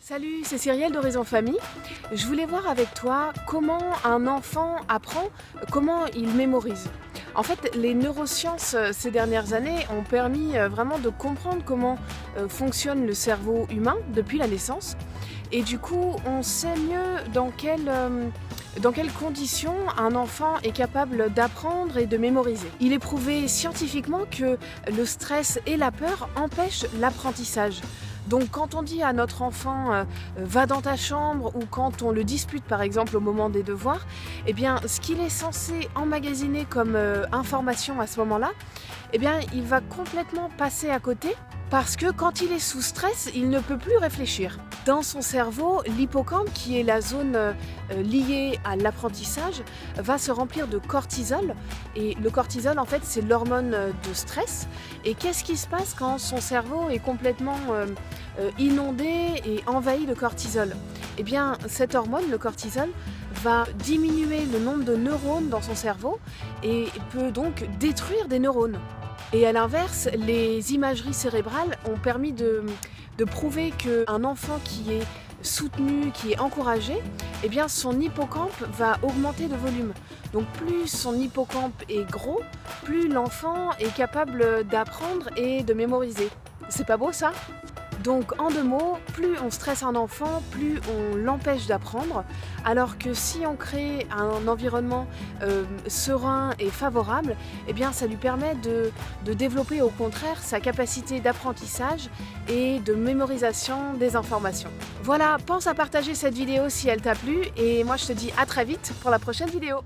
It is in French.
Salut, c'est Cyrielle d'Horizon Famille. Je voulais voir avec toi comment un enfant apprend, comment il mémorise. En fait, les neurosciences ces dernières années ont permis vraiment de comprendre comment fonctionne le cerveau humain depuis la naissance. Et du coup, on sait mieux dans quelles conditions un enfant est capable d'apprendre et de mémoriser. Il est prouvé scientifiquement que le stress et la peur empêchent l'apprentissage. Donc quand on dit à notre enfant va dans ta chambre, ou quand on le dispute par exemple au moment des devoirs, eh bien ce qu'il est censé emmagasiner comme information à ce moment-là, eh bien il va complètement passer à côté, parce que quand il est sous stress, il ne peut plus réfléchir. Dans son cerveau, l'hippocampe, qui est la zone liée à l'apprentissage, va se remplir de cortisol. Et le cortisol, en fait, c'est l'hormone de stress. Et qu'est-ce qui se passe quand son cerveau est complètement inondé et envahi de cortisol? Eh bien, cette hormone, le cortisol, va diminuer le nombre de neurones dans son cerveau et peut donc détruire des neurones. Et à l'inverse, les imageries cérébrales ont permis de prouver qu'un enfant qui est soutenu, qui est encouragé, eh bien son hippocampe va augmenter de volume. Donc plus son hippocampe est gros, plus l'enfant est capable d'apprendre et de mémoriser. C'est pas beau ça ? Donc en deux mots, plus on stresse un enfant, plus on l'empêche d'apprendre, alors que si on crée un environnement serein et favorable, eh bien ça lui permet de développer au contraire sa capacité d'apprentissage et de mémorisation des informations. Voilà, pense à partager cette vidéo si elle t'a plu, et moi je te dis à très vite pour la prochaine vidéo.